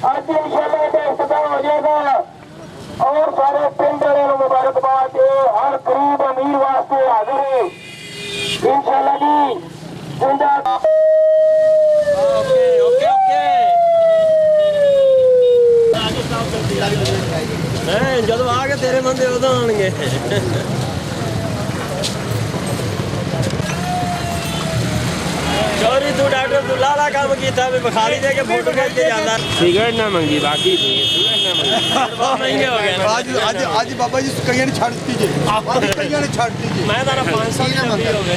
ਅੱਜ ਇੰਸ਼ਾਅੱਲਾ ਇਹਦਾ ਇਫਤਤਾਹ ਹੋ ਜਾਏਗਾ और सारे पिंड वाले मुबारकबाद हर गरीब अमीर वास्ते हाजिर है इंशाअल्लाह जी जिंदा जब आ गए तेरे बंदे उदों आएंगे चोरी तू डॉक्टर तू लाला काम किया बखाली दे के फोटो खींच के जाता सिगरेट ना मंगी बाकी महंगे हो गए आज बाबा जी कईयां ने छड़ दी जे कईयां ने छड़ दी जे मैं तारा 500 की मंगी हो गए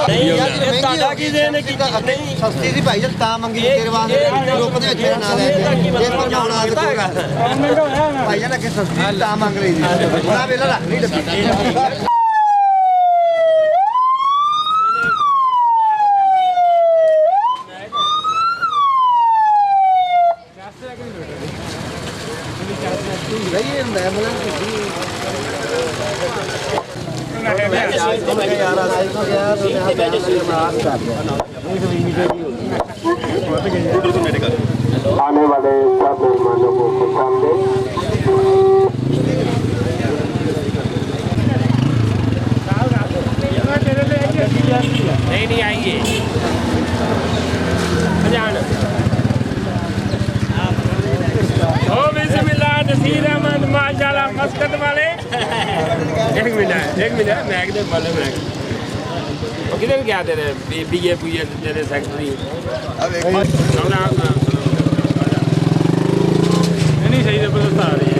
नहीं यार ताड़ा की देने की नहीं सस्ती सी भाई जब ता मंगी तेरे वास्ते ग्रुप दे विच ना ले के इस पर ना ना भाई ना के सस्ती ता मंग रही थी बड़ा वेला रख नहीं डब्बी आने वाले सब मेहमानों को खुश आमदीद नहीं आएंगे ओ बिस्मिल्लाह नसीर अहमद माशाल्लाह मस्कत वाले एक मिनट मैग दे वाले मैग किधर क्या तेरे बीए तेरे सेक्रेटरी नहीं सही जबरदस्त आ रही है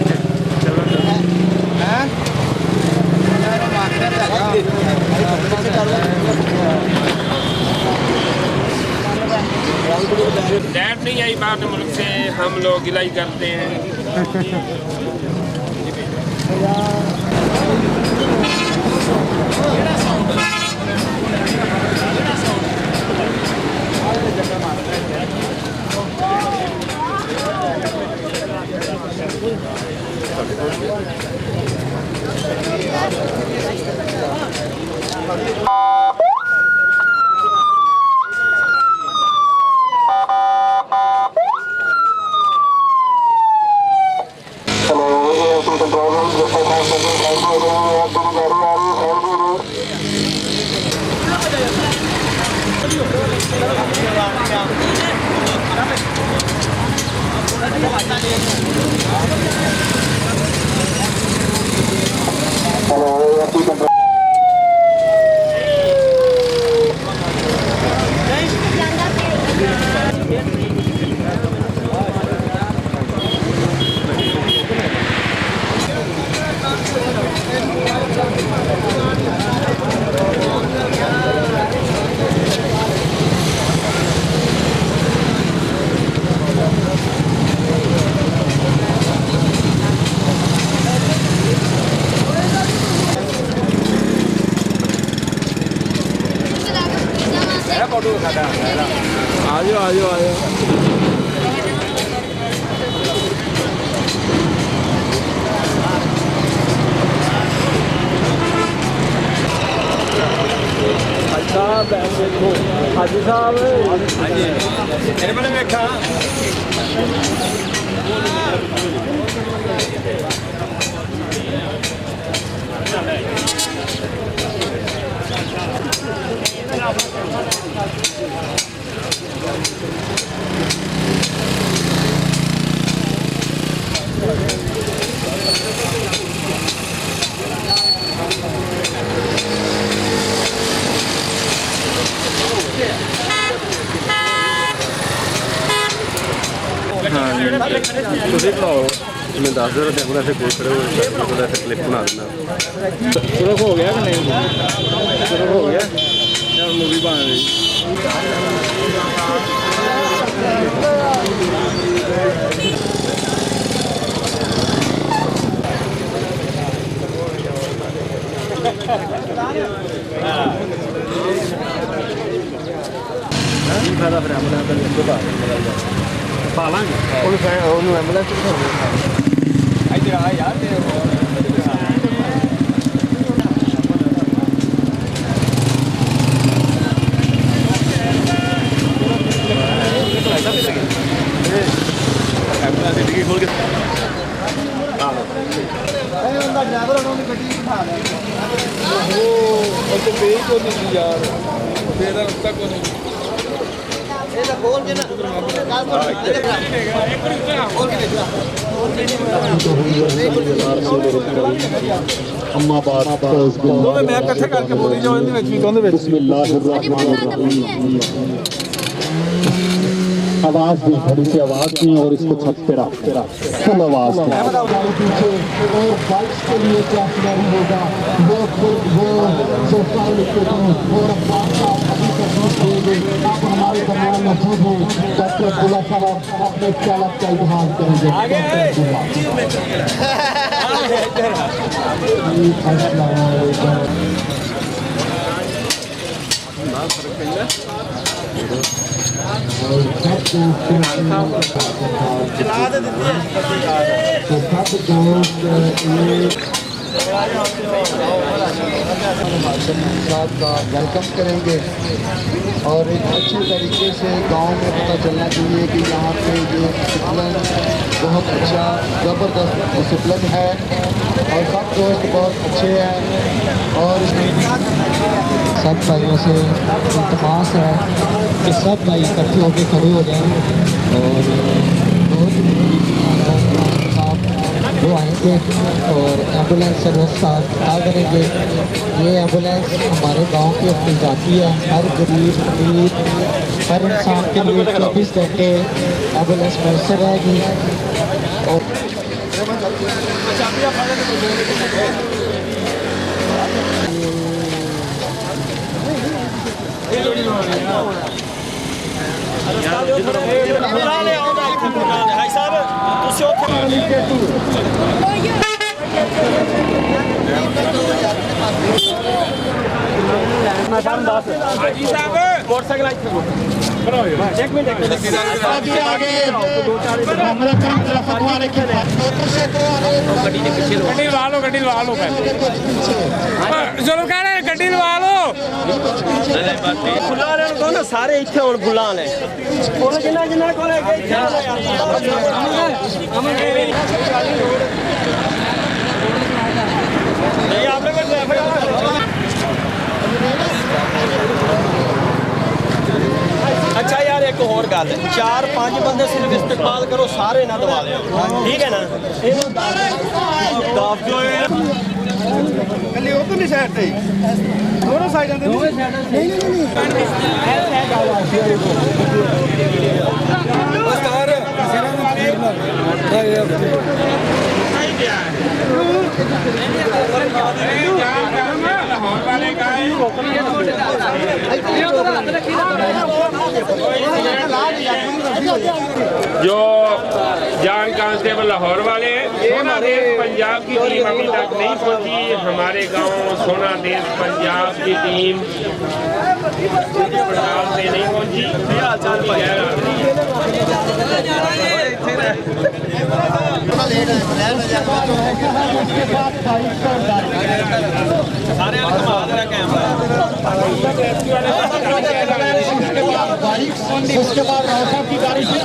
डैट नहीं आई बाहर मुल्क से हम लोग गिलाई करते हैं आजो हाजी साहब मेरे बड़े देखा ਤੁਸੀਂ ਬਣਾਓ मैं दस दे रहा ऐसे कोई खड़े हो ऐसे क्लिप बना देना शुरू हो गया कि नहीं शुरू हो गया यार मूवी बन रही फायदा फिर एम्बुलेंस पा लांगे एम्बुलेंस इधर आ यार डिग्गी खोल के ਬੰਦਾ ਡਰਾਈਵਰ ਉਹਨੂੰ ਗੱਡੀ ਬਿਠਾ ਲਿਆ ਉਹ ਤੇ ਪੇਜ ਕੋ ਨਹੀਂ ਯਾਰ ਤੇਰਾ ਰਸਤਾ ਕੋ ਨਹੀਂ ਇਹ ਤਾਂ ਖੋਲ ਕੇ ਨਾ ਖੋਲ ਕੇ ਦੇਖਾ अम्मा बात ਦੋਵੇਂ ਮੈਂ ਇਕੱਠੇ ਕਰਕੇ ਬੋਲੀ ਜਾਵਾਂ ਇਹਦੇ ਵਿੱਚ ਵੀ ਕਹਿੰਦੇ ਵਿੱਚ आवाज भी बड़ी सी आवाज नहीं और इसको छत पे रख फुल आवाज और बाइक्स के लिए क्या तैयारी होगा वो सरकार लिखते हैं और आप हमारे दरमियान मौजूद हैं डॉक्टर अब्दुल्ला साहब अपने चालक का इजहार करेंगे ਚਲਾ ਦੇ ਦਿੱਤੀ ਹੈ साथ का वेलकम करेंगे और एक अच्छे तरीके से गांव में पता चलना चाहिए कि यहाँ पे ये डिसिप्लिन बहुत अच्छा ज़बरदस्त डिसिप्लिन है और सब दोस्त बहुत अच्छे हैं और सब भाइयों से इल्तमास है कि सब भाई इकट्ठे होकर खड़े हो जाएं और बहुत वो आएंगे और एम्बुलेंस सर्विस का करेंगे। ये एम्बुलेंस हमारे गांव की अपनी जाती है, हर गरीब अमीर हर इंसान के लिए 24 घंटे एम्बुलेंस मैसर रहेगी और हाजी साहब मोटरसाइकिल एक मिनट गड्डी लवा लो चलो कह रहे गड्डी लवा लो खुला को ना सारे इतने हूँ बुला ने जिन्ना जिन्ना को अच्छा यार एक और गल 4-5 बंदे सिर्फ इस्तेमाल करो सारे ना दबा लियो ठीक है ना ਕੱਲੀ ਉਧਰਲੀ ਸਾਈਡ ਤੇ ਦੋਨੋਂ ਸਾਈਡਾਂ ਤੇ ਨਹੀਂ जो जान कांस्टेबल लाहौर वाले सोना देश पंजाब की टीम अभी तक नहीं पहुंची। हमारे गांव सोना देश पंजाब की टीम पंजाब से नहीं पहुंची। उसके बाद राव की गाड़ी से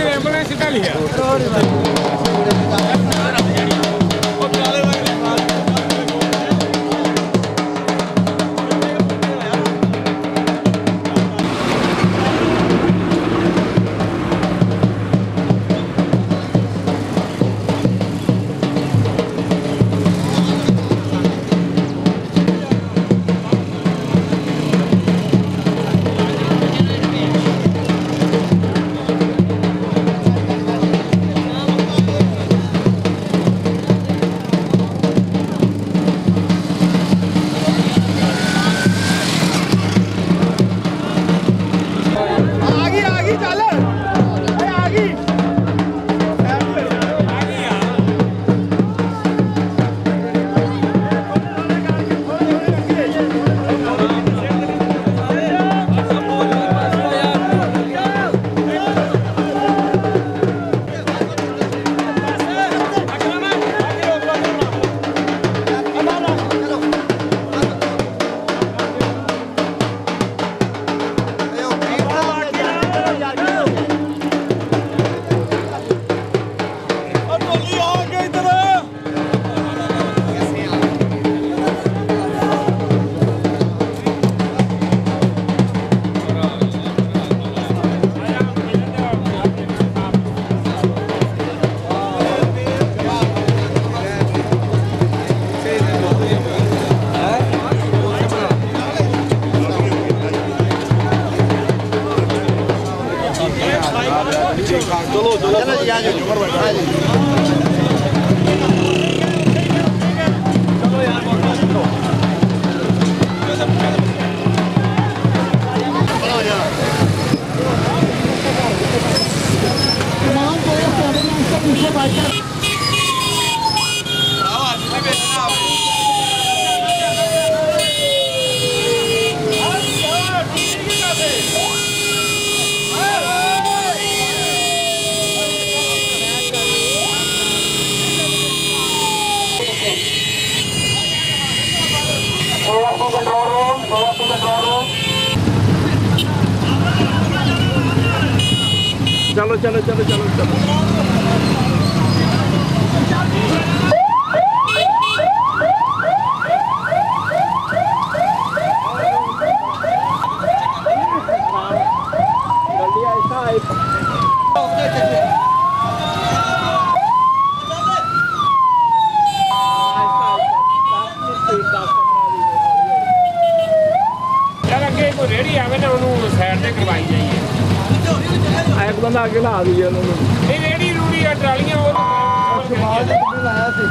एम्बुलेंस सीधा लिया चलो चलो चलो चलो चलो चल अगे कोई रेहड़ी आवे ना उन्होंने साइड से करवाई जाइए एक बंदा आगे ला दी नहीं रेहड़ी रूड़ी ट्रालियां लाया सी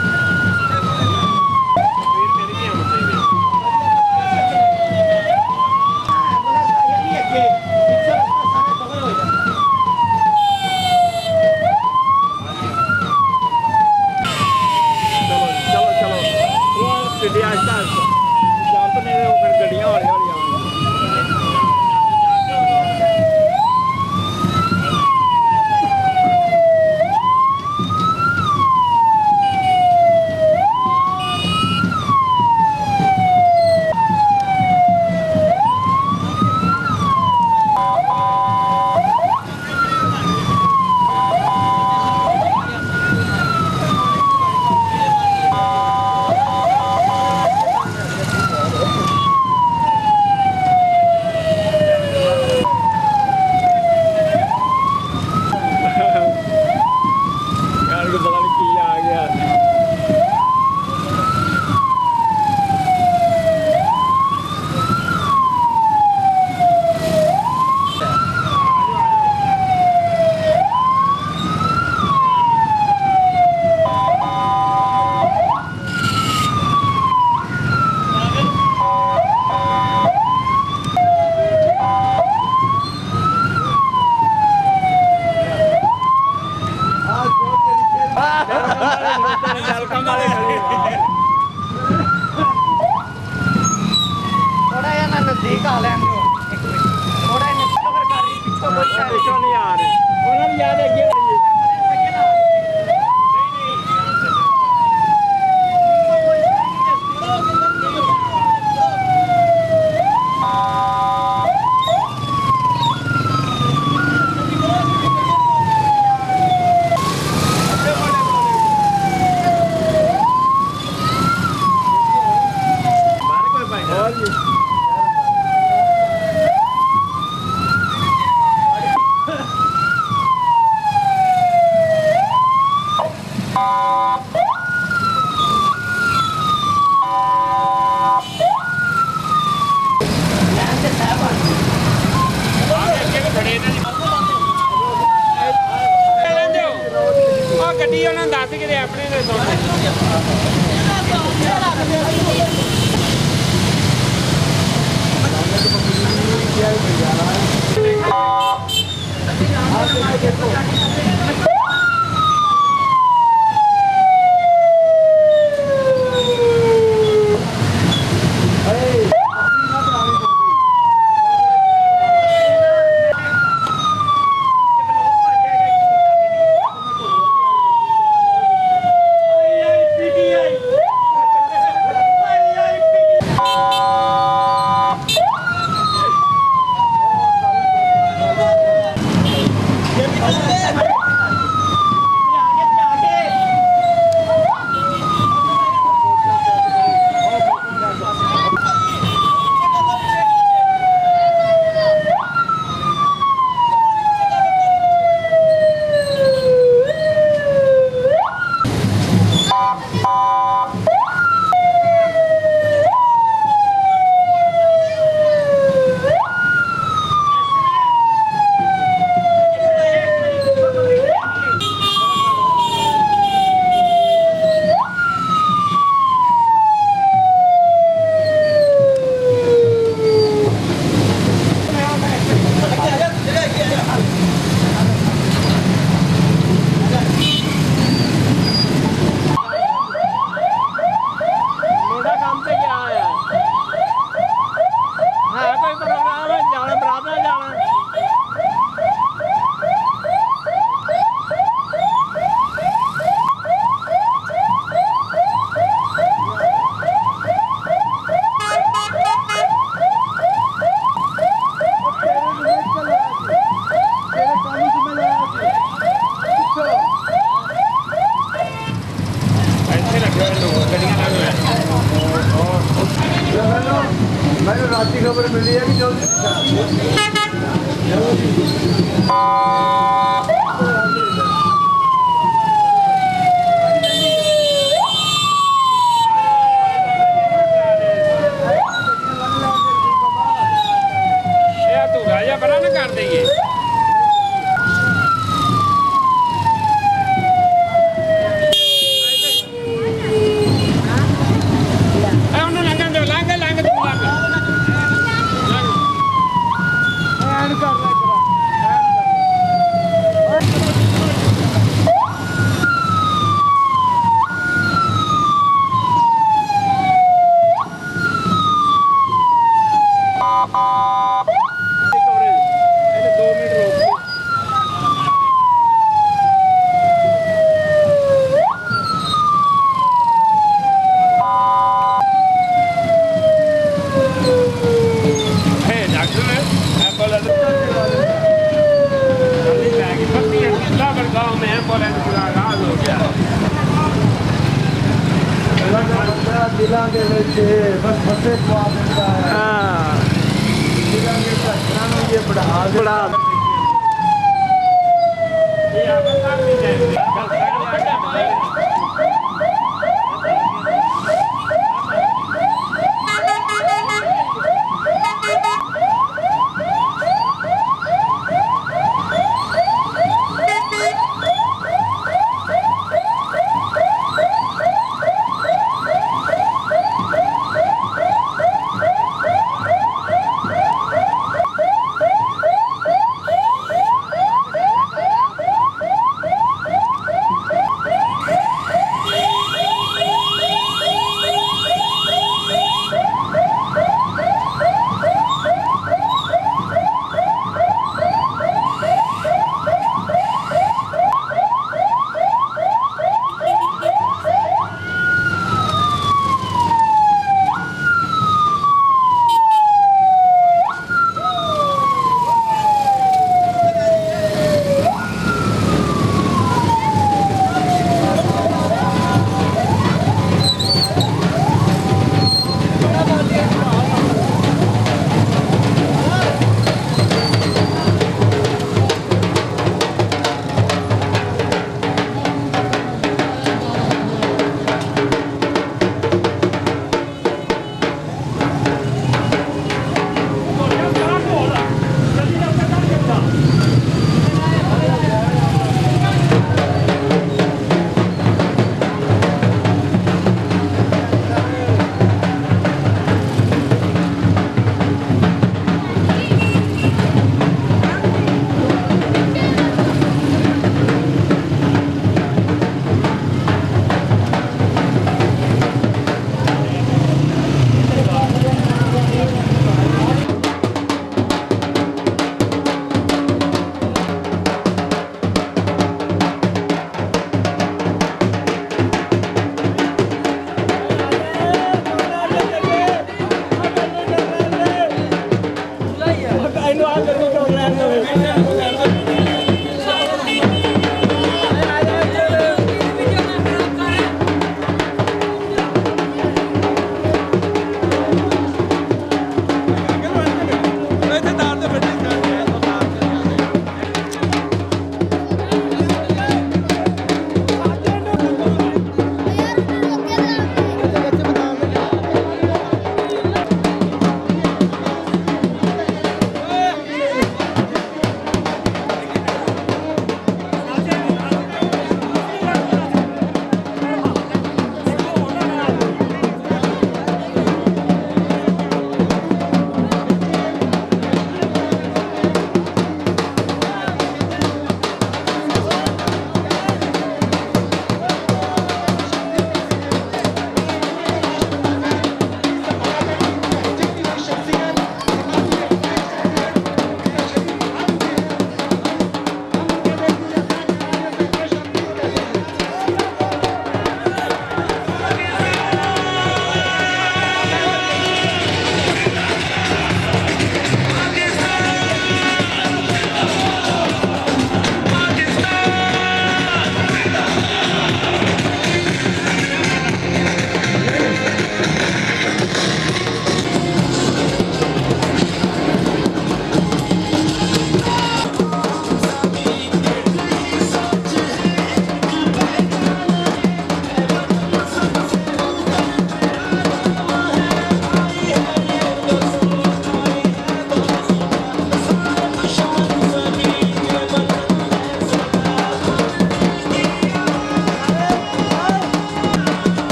ਇਹ ਤੂੰ ਰਾਜਾ ਬੜਾ ਨਾ ਕਰ ਦਈਏ ਉਹਨੂੰ ਲੰਘਣ ਦਿਓ ਲੰਘ ਤੂੰ ਲੰਘ ਐਨ ਕਰ ਲੈ गाँव में एम्बुलेंस पूरा राज हो गया जिला के बस फसे जिला के ये बढ़ा ये आप बता दीजिए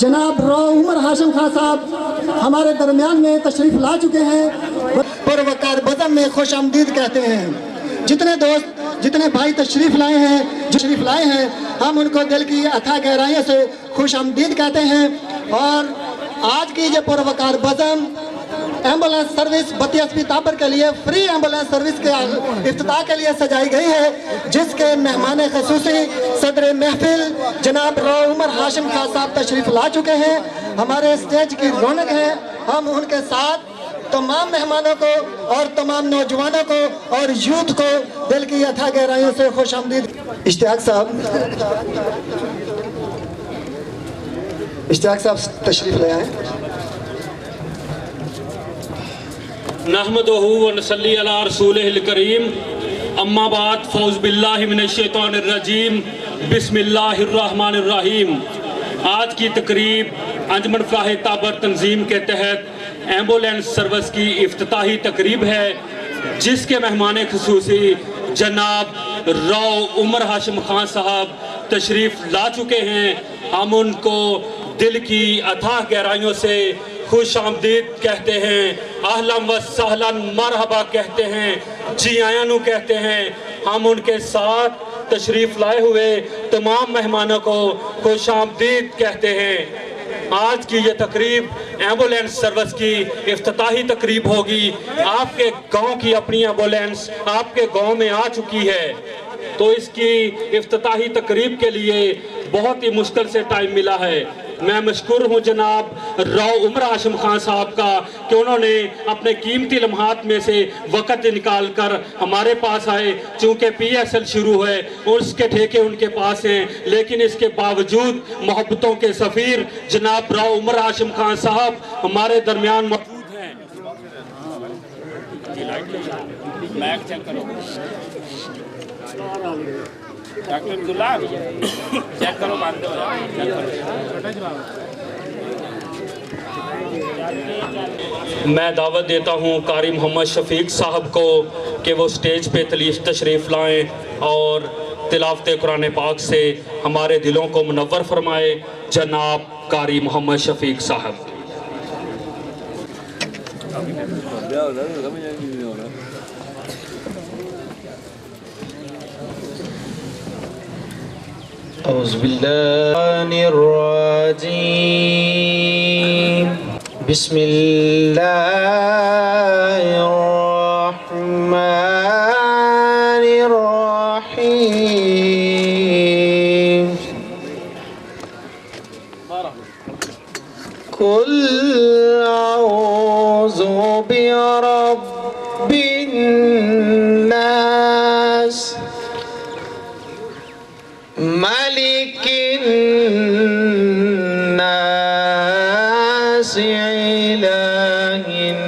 जनाब रौ उमर हाशिम खान साहब हमारे दरमियान में तशरीफ ला चुके हैं। पुरवकार बज़म में खुश आमदीद कहते हैं। जितने दोस्त जितने भाई तशरीफ लाए हैं हम उनको दिल की अथाह गहराइयों से खुश आमदीद कहते हैं। और आज की ये पुरवकार बज़म एम्बुलेंस सर्विस बत्ती एसपी ताबर के लिए फ्री एम्बुलेंस सर्विस के इफ्तिताह के लिए सजाई गई है, जिसके मेहमान खसूसी सदर महफिल जनाब रौ उमर हाशिम खान साहब तशरीफ ला चुके हैं। हमारे स्टेज की रौनक है। हम उनके साथ तमाम मेहमानों को और तमाम नौजवानों को और यूथ को दिल की अथाह गहराइयों से खुश आमदीद। इश्तियाक साहब तशरीफ ले आए। नहमदुहु व नसल्ली अला रसूलिहिल करीम, अम्मा बाद, फौज़ बिल्लाहि मिनश शैतानिर रजीम, बिस्मिल्लाहिर रहमानिर रहीम। आज की तकरीब अंजमन फलाह ताबर तंजीम के तहत एम्बुलेंस सर्विस की इफ्तिताही तकरीब है, जिसके मेहमान खुसूसी जनाब रौ उमर हाशिम खान साहब तशरीफ़ ला चुके हैं। हम उनको दिल की अथाह गहराइयों से खुश आमदीद कहते हैं, आहलन व सहलन मरहबा कहते हैं, जी आयानू कहते हैं। हम उनके साथ तशरीफ़ लाए हुए तमाम मेहमानों को खुश आमदीद कहते हैं। आज की ये तकरीब एम्बुलेंस सर्विस की इफ्तिताही तकरीब होगी। आपके गांव की अपनी एम्बुलेंस आपके गांव में आ चुकी है, तो इसकी इफ्तिताही तकरीब के लिए बहुत ही मुश्किल से टाइम मिला है। मैं मशकूर हूँ जनाब रौ उमर हाशिम खान साहब का कि उन्होंने अपने कीमती लम्हात में से वक़्त निकाल कर हमारे पास आए। चूँकि PSL शुरू है उसके ठेके उनके पास हैं, लेकिन इसके बावजूद मोहब्बतों के सफ़ीर जनाब रौ उमर हाशिम खान साहब हमारे दरमियान मौजूद हैं। मैक चेक करो डॉक्टर गुलाब, चेक करो, बंद हो मैं दावत देता हूँ कारी मोहम्मद शफीक साहब को कि वो स्टेज पे तशरीफ़ लाएं और तिलावत कुरान पाक से हमारे दिलों को मुनव्वर फरमाए। जनाब कारी मोहम्मद शफीक साहब। औज़ुबिल्लाहिर्रजीम, बिस्मिल्लाहिर्रहमानिर्रहीम। कुल औज़ु बिरब्बिन नास मलिकिन नास इलाहिन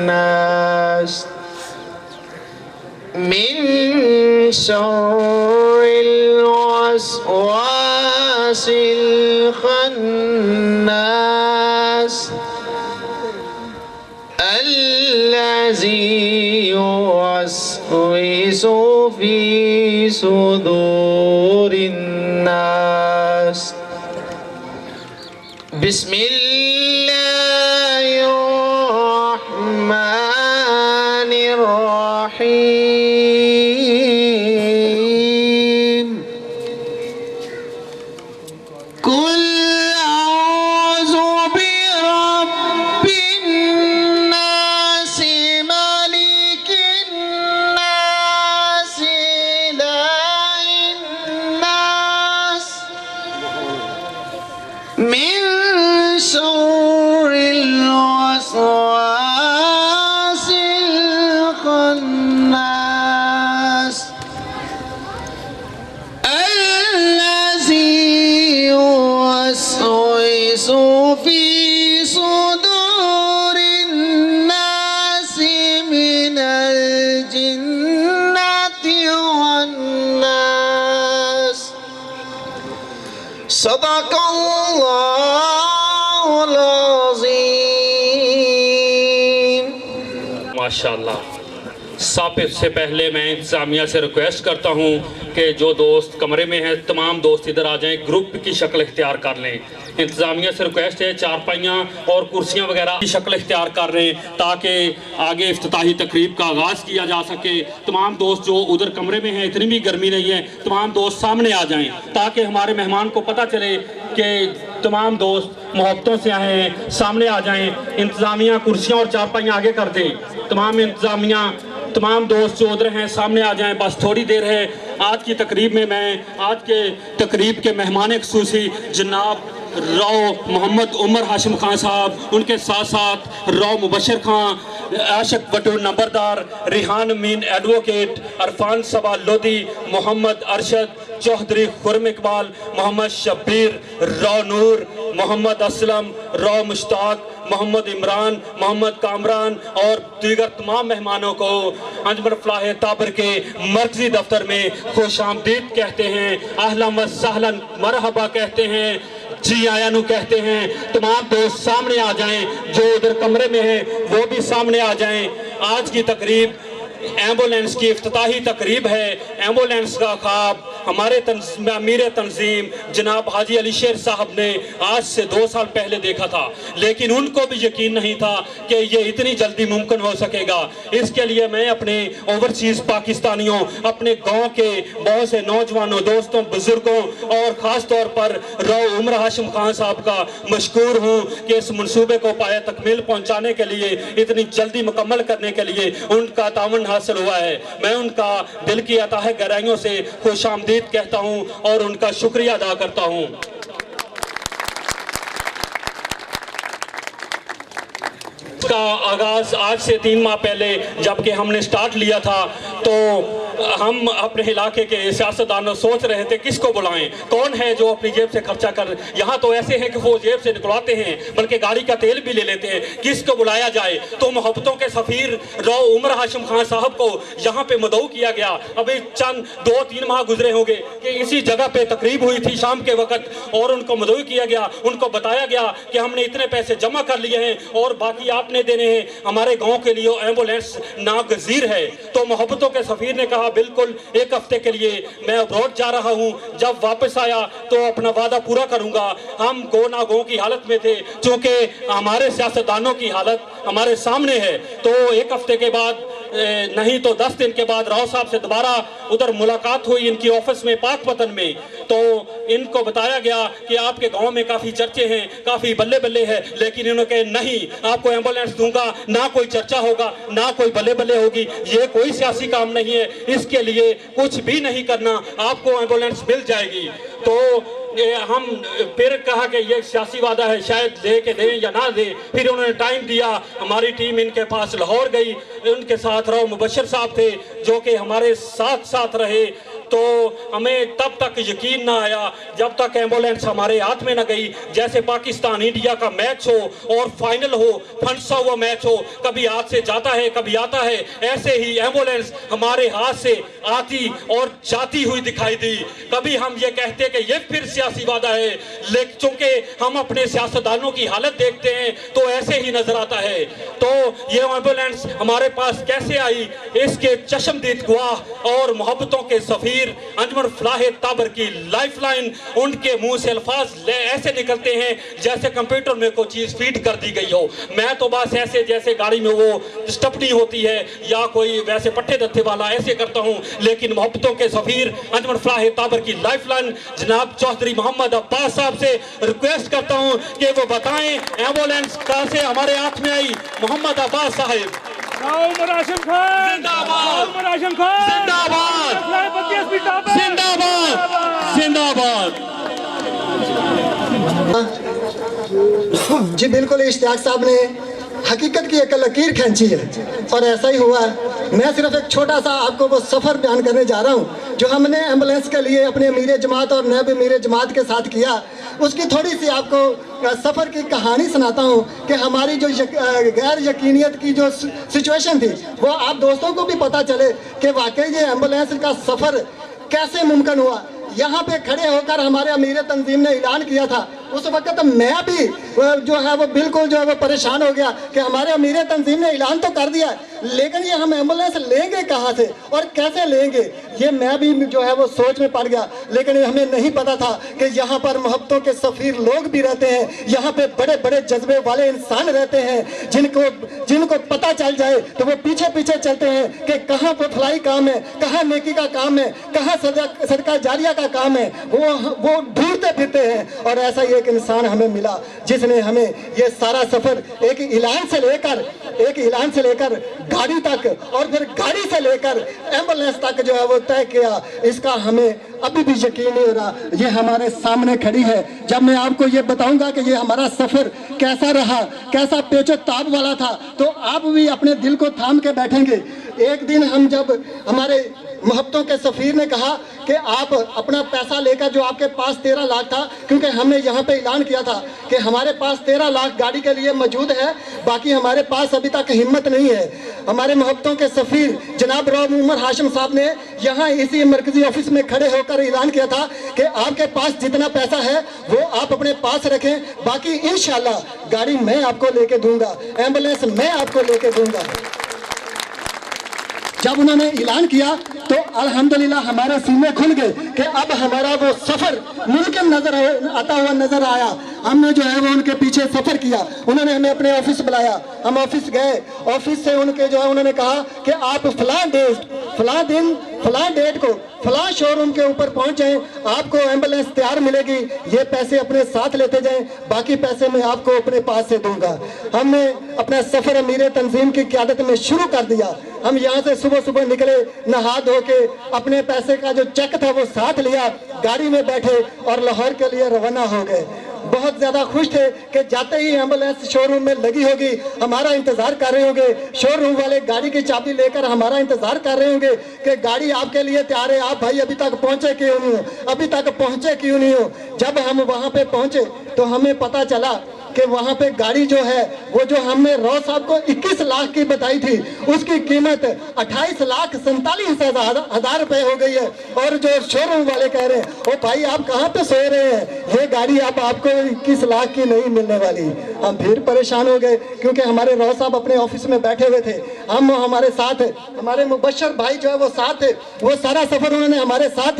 नास मिन शर्रिल वस्वासिल खन्नास अल्लज़ी युवस्विसु फी सुदूरिन नास। बिस्मिल्लाहिर्रहमानिर्रहीम। कुल औज़ु बिरब्बिन नास मलिकिन नास इलाहिन नास मिन शर्रिल वस्वासिल खन्नास अल्लज़ी युवस्विसु फी सुदूरिन नास मिनल जिन्नति वन नास। सदक़ल्लाहुल अज़ीम। माशाअल्लाह, सबसे पहले मैं इंतज़ामिया से रिक्वेस्ट करता हूँ कि जो दोस्त कमरे में हैं तमाम दोस्त इधर आ जाएं, ग्रुप की शक्ल इख्तियार कर लें। इंतज़ामिया से रिक्वेस्ट है चारपाइयाँ और कुर्सियाँ वगैरह की शक्ल इख्तियार कर लें ताकि आगे इफ्तिताही तकरीब का आगाज़ किया जा सके। तमाम दोस्त जो उधर कमरे में हैं, इतनी भी गर्मी नहीं है, तमाम दोस्त सामने आ जाएँ ताकि हमारे मेहमान को पता चले कि तमाम दोस्त मोहब्बतों से आए हैं, सामने आ जाएं। इंतज़ामिया कुर्सियां और चारपाइयां आगे कर दें। तमाम दोस्त जो उधर हैं सामने आ जाएं, बस थोड़ी देर है। आज की तकरीब में मैं आज के तकरीब के मेहमान खुसूसी जनाब राव मोहम्मद उमर हाशिम खान साहब, उनके साथ साथ राव मुबशर खान, आशिक बटूर नंबरदार, रिहान अमीन एडवोकेट, अरफान सबा लोधी, मोहम्मद अरशद चौधरी, खुरम इकबाल, मोहम्मद शब्बीर, राव नूर, मोहम्मद असलम, राव मुश्ताक, मोहम्मद इमरान, मोहम्मद कामरान और दीगर तमाम मेहमानों को अंजुमन फलाह ताबर के मरकजी दफ्तर में खुश आमदीद कहते हैं, अहलन व सहलन मरहबा कहते हैं, जी आयानू कहते हैं। तमाम दोस्त सामने आ जाएं, जो उधर कमरे में हैं वो भी सामने आ जाएं। आज की तकरीब एम्बुलेंस की इफ्तिताही तकरीब है। एम्बुलेंस का ख्वाब हमारे अमीर तंजीम जनाब हाजी अली शेर साहब ने आज से 2 साल पहले देखा था, लेकिन उनको भी यकीन नहीं था कि ये इतनी जल्दी मुमकिन हो सकेगा। इसके लिए मैं अपने ओवरसीज़ पाकिस्तानियों, अपने गांव के बहुत से नौजवानों, दोस्तों, बुजुर्गों और ख़ास तौर पर राव उमर हाशिम खान साहब का मशकूर हूँ कि इस मनसूबे को पाया तकमील पहुँचाने के लिए, इतनी जल्दी मुकम्मल करने के लिए उनका तावन हासिल हुआ है। मैं उनका दिल की अताह गहराइयों से खुश आमदीद कहता हूं और उनका शुक्रिया अदा करता हूं। का आगाज आज से 3 माह पहले जबकि हमने स्टार्ट लिया था तो हम अपने इलाके के सियासतदानों सोच रहे थे किसको बुलाएं, कौन है जो अपनी जेब से खर्चा कर। यहाँ तो ऐसे हैं कि वो जेब से निकलवाते हैं बल्कि गाड़ी का तेल भी ले लेते हैं। किसको बुलाया जाए? तो मोहब्बतों के सफ़ीर राव उमर हाशिम खान साहब को यहाँ पे मदऊ किया गया। अभी चंद 2-3 माह गुजरे होंगे कि इसी जगह पे तकरीब हुई थी शाम के वक्त और उनको मदऊ किया गया। उनको बताया गया कि हमने इतने पैसे जमा कर लिए हैं और बाकी आपने देने हैं, हमारे गाँव के लिए एम्बुलेंस नागजीर है। तो मोहब्बतों के सफ़ीर ने कहा बिल्कुल 1 हफ्ते के लिए मैं अब्रॉड जा रहा हूं, जब वापस आया तो अपना वादा पूरा करूंगा। हम गो ना गो की हालत में थे क्योंकि हमारे सियासतदानों की हालत हमारे सामने है। तो 1 हफ्ते के बाद नहीं तो 10 दिन के बाद राव साहब से दोबारा उधर मुलाकात हुई इनकी ऑफिस में पाकपतन में। तो इनको बताया गया कि आपके गांव में काफ़ी चर्चे हैं, काफ़ी बल्ले बल्ले है, लेकिन इन्होंने कहा नहीं, आपको एम्बुलेंस दूंगा, ना कोई चर्चा होगा, ना कोई बल्ले बल्ले होगी, ये कोई सियासी काम नहीं है, इसके लिए कुछ भी नहीं करना, आपको एम्बुलेंस मिल जाएगी। तो हम फिर कहा कि ये सियासी वादा है, शायद दे के दें या ना दे। फिर उन्होंने टाइम दिया, हमारी टीम इनके पास लाहौर गई, उनके साथ राव मुबशर साहब थे जो कि हमारे साथ रहे। तो हमें तब तक यकीन ना आया जब तक एम्बुलेंस हमारे हाथ में ना गई। जैसे पाकिस्तान इंडिया का मैच हो और फाइनल हो, फंसा हुआ मैच हो, कभी हाथ से जाता है कभी आता है, ऐसे ही एम्बुलेंस हमारे हाथ से आती और जाती हुई दिखाई दी। कभी हम ये कहते कि ये फिर सियासी वादा है, लेकिन चूंकि हम अपने सियासतदानों की हालत देखते हैं तो ऐसे ही नजर आता है। तो ये एम्बुलेंस हमारे पास कैसे आई, इसके चश्मदीद गवाह और मोहब्बतों के सफीर अंजुमन फलाह ताबर की लाइफलाइन, उनके मुंह से अल्फाज ऐसे निकलते हैं जैसे कंप्यूटर में कोई चीज फीड कर दी गई हो। मैं तो बस ऐसे जैसे गाड़ी में वो स्टपनी होती है या कोई वैसे पट्टे दत्ते वाला ऐसे करता हूं, लेकिन मोहब्बतों के सफीर अंजुमन फलाह ताबर की लाइफलाइन जनाब चौधरी मोहम्मद अब्बास साहब से रिक्वेस्ट करता हूं कि वो बताएं एम्बुलेंस कैसे हमारे हाथ में आई। मोहम्मद अब्बास साहब उमर हाशिम खान जिंदाबाद, उमर हाशिम खान जिंदाबाद, जिंदाबाद, जिंदाबाद। जी बिल्कुल, इश्तियाक साहब ने हकीकत की एक लकीर खींची है और ऐसा ही हुआ है। मैं सिर्फ एक छोटा सा आपको वो सफ़र बयान करने जा रहा हूँ जो हमने एम्बुलेंस के लिए अपने अमीर जमात और नैब अमीर जमात के साथ किया। उसकी थोड़ी सी आपको सफ़र की कहानी सुनाता हूँ कि हमारी जो गैर यकीनियत की जो सिचुएशन थी वो आप दोस्तों को भी पता चले कि वाकई ये एम्बुलेंस का सफ़र कैसे मुमकिन हुआ। यहाँ पे खड़े होकर हमारे अमीर तंजीम ने ऐलान किया था उस वक्त मैं भी जो है वो बिल्कुल जो है वो परेशान हो गया कि हमारे अमीर तंजीम ने ऐलान तो कर दिया लेकिन ये हम एम्बुलेंस लेंगे कहाँ से और कैसे लेंगे, ये मैं भी जो है वो सोच में पड़ गया। लेकिन हमें नहीं पता था कि यहाँ पर मोहब्बतों के सफ़ीर लोग भी रहते हैं, यहाँ पे बड़े बड़े जज्बे वाले इंसान रहते हैं जिनको पता चल जाए तो वो पीछे पीछे चलते हैं कि कहाँ पर फलाई काम है, कहाँ नेकी का काम है, कहाँ सदका जारिया का काम है, वो ढूंढते फिरते हैं। और ऐसा ही एक इंसान हमें मिला जिसने हमें ये सारा सफ़र एक ऐलान से लेकर गाड़ी तक और फिर गाड़ी से लेकर एम्बुलेंस तक जो है वो तय किया। इसका हमें अभी भी यकीन नहीं हो रहा। ये हमारे सामने खड़ी है। जब मैं आपको ये बताऊंगा कि ये हमारा सफ़र कैसा रहा, कैसा पेचो ताब वाला था, तो आप भी अपने दिल को थाम के बैठेंगे। एक दिन हम जब हमारे मोहब्बतों के सफ़ीर ने कहा कि आप अपना पैसा लेकर, जो आपके पास 13 लाख था, क्योंकि हमने यहाँ पे ऐलान किया था कि हमारे पास 13 लाख गाड़ी के लिए मौजूद है, बाकी हमारे पास अभी तक हिम्मत नहीं है। हमारे मोहब्बतों के सफ़ीर जनाब रऊफ उमर हाशिम साहब ने यहाँ इसी मरकजी ऑफिस में खड़े होकर ऐलान किया था कि आपके पास जितना पैसा है वो आप अपने पास रखें, बाकी इंशाल्लाह गाड़ी मैं आपको लेके दूंगा, एम्बुलेंस मैं आपको लेके दूंगा। जब उन्होंने ऐलान किया तो अल्हम्दुलिल्लाह हमारे सीने खुल गए कि अब हमारा वो सफ़र मुमकिन आता हुआ नजर आया। हमने जो है वो उनके पीछे सफ़र किया। उन्होंने हमें अपने ऑफिस बुलाया, हम ऑफिस गए। ऑफिस से उनके जो है उन्होंने कहा कि आप फलां दिन फलां डेट को फलां शोरूम के ऊपर पहुंच जाएं, आपको एम्बुलेंस तैयार मिलेगी, ये पैसे अपने साथ लेते जाएं, बाकी पैसे मैं आपको अपने पास से दूंगा। हमने अपना सफ़र अमीर तंजीम की क़यादत में शुरू कर दिया। हम यहाँ से सुबह सुबह निकले, नहा धो के अपने पैसे का जो चेक था वो साथ लिया, गाड़ी में बैठे और लाहौर के लिए रवाना हो गए। बहुत ज़्यादा खुश थे कि जाते ही एम्बुलेंस शोरूम में लगी होगी, हमारा इंतज़ार कर रहे होंगे। शोरूम वाले गाड़ी की चाबी लेकर हमारा इंतज़ार कर रहे होंगे कि गाड़ी आपके लिए तैयार है, आप भाई अभी तक पहुँचे क्यों नहीं हो। जब हम वहाँ पे पहुँचे तो हमें पता चला कि वहाँ पे गाड़ी जो है वो जो हमने रॉ साहब को 21 लाख की बताई थी, उसकी कीमत 28,47,000 रुपए हो गई है। और जो शोरूम वाले कह रहे हैं, ओ भाई आप कहाँ पे सो रहे हैं, ये गाड़ी अब आपको 21 लाख की नहीं मिलने वाली। हम फिर परेशान हो गए क्योंकि हमारे रॉ साहब अपने ऑफिस में बैठे हुए थे, हम हमारे साथ हमारे मुबशर भाई जो है वो साथ थे। वो सारा सफ़र उन्होंने हमारे साथ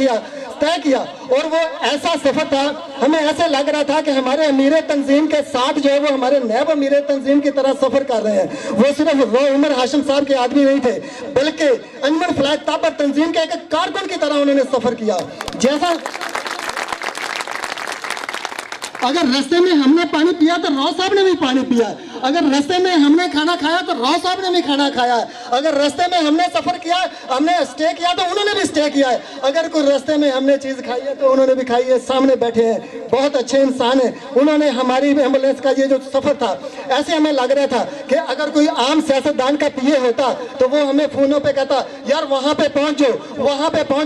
तय किया और वो ऐसा सफ़र था, हमें ऐसे लग रहा था कि हमारे अमीर तंजीम के साथ जो है वो हमारे नैब अमीर तंजीम की तरह सफ़र कर रहे हैं। वो सिर्फ रऊफ उमर हाशिम साहब के आदमी नहीं थे, बल्कि अंजुमन फलाह ताबर तंजीम के एक कारकुन की तरह उन्होंने सफ़र किया। जैसा अगर रास्ते में हमने पानी पिया तो रॉ साहब ने भी पानी पिया, अगर रास्ते में हमने खाना खाया तो रॉ साहब ने भी खाना खाया, अगर रास्ते में हमने सफ़र किया, हमने स्टे किया तो उन्होंने भी स्टे किया है, अगर कोई रास्ते में हमने चीज़ खाई है तो उन्होंने भी खाई है। सामने बैठे हैं, बहुत अच्छे इंसान हैं। उन्होंने हमारी एम्बुलेंस का ये जो सफ़र था, ऐसे हमें लग रहा था कि अगर कोई आम सियासतदान का पीए होता तो वो हमें फ़ोनों पर कहता, यार वहाँ पे पहुँच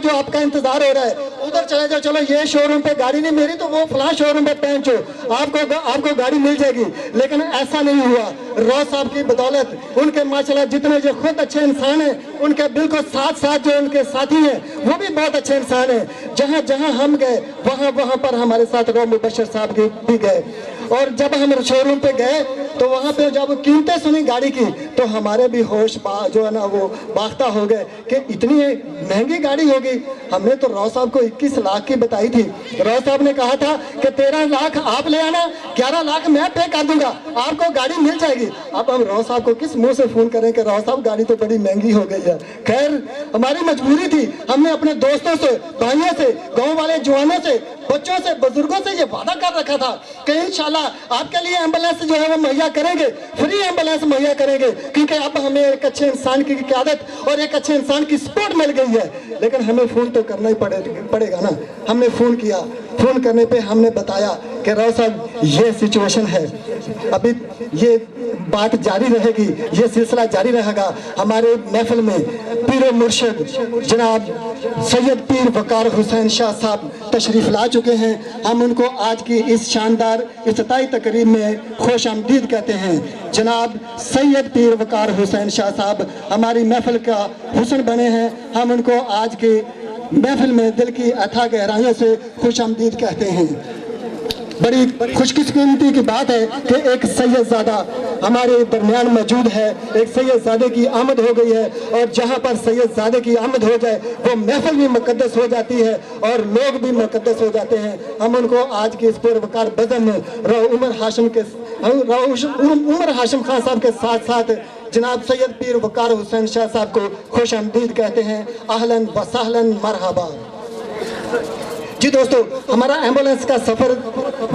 जाओ, आपका इंतज़ार हो रहा है, उधर चले जाओ, चलो ये शोरूम पे गाड़ी नहीं मिली तो वो फलां शोरूम पे पहुँचो, आपको गाड़ी मिल जाएगी। लेकिन ऐसा नहीं हुआ। रॉ साहब की बदौलत, उनके माशाल्लाह जितने जो खुद अच्छे इंसान हैं, उनके बिल्कुल साथ जो उनके साथी हैं वो भी बहुत अच्छे इंसान हैं। जहाँ हम गए वहाँ पर हमारे साथ रऊफ मुबशर साहब भी गए। और जब हम शोरूम पे गए तो वहाँ पे जब कीमतें सुनी गाड़ी की तो हमारे भी होश जो है ना वो बाख्ता हो गए कि इतनी महंगी गाड़ी होगी। हमने तो रॉ साहब को 21 लाख की बताई थी। रॉ साहब ने कहा था कि 13 लाख आप ले आना, 11 लाख मैं पे कर दूंगा, आपको गाड़ी मिल जाएगी। अब हम रॉ साहब को किस मुंह से फ़ोन करें कि रॉ साहब गाड़ी तो बड़ी महंगी हो गई है। खैर हमारी मजबूरी थी, हमने अपने दोस्तों से, भाइयों से, गाँव वाले जवानों से, बच्चों से, बुजुर्गों से ये वादा कर रखा था कि इंशाल्लाह आपके लिए एम्बुलेंस जो है वो मुहैया करेंगे, फ्री एम्बुलेंस मुहैया करेंगे, क्योंकि अब हमें एक अच्छे इंसान की क़यादत और एक अच्छे इंसान की सपोर्ट मिल गई है। लेकिन हमें फ़ोन तो करना ही पड़ेगा ना। हमने फ़ोन किया, फ़ोन करने पे हमने बताया कि राव साहब ये सिचुएशन है, अभी ये बात जारी रहेगी, ये सिलसिला जारी रहेगा। हमारे महफिल में पीर मुर्शिद जनाब सैयद पीर वकार हुसैन शाह साहब तशरीफ़ ला चुके हैं। हम उनको आज की इस शानदार इफ्तिताई तकरीब में खुश आमदीद कहते हैं। जनाब सैयद पीर वकार हुसैन शाह साहब हमारी महफिल का हुस्न बने हैं। हम उनको आज की महफिल में दिल की अथाह गहराइयों से खुश आमदीद कहते हैं। बड़ी खुशकिस्मती की बात है कि एक सैयदजादा हमारे दरमियान मौजूद है। एक सैयदजादे की आमद हो गई है और जहाँ पर सैयदजादे की आमद हो जाए वो महफिल भी मुकद्दस हो जाती है और लोग भी मुकद्दस हो जाते हैं। हम उनको आज की इस पुरवकार बज़म में उमर हाशिम खान साहब के साथ साथ जनाब सैयद पीर वकार हुसैन शाह साहब को खुश आमदीद कहते हैं। अहलन व सहलन मरहबा। जी दोस्तों, हमारा एम्बुलेंस का सफर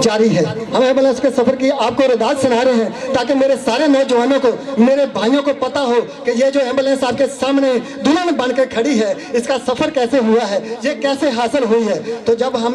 जारी है। हम एम्बुलेंस के सफर की आपको रदात सुना रहे हैं ताकि मेरे सारे नौजवानों को, मेरे भाइयों को पता हो कि ये जो एम्बुलेंस आपके सामने दुल्हन बन के खड़ी है, इसका सफर कैसे हुआ है, ये कैसे हासिल हुई है। तो जब हम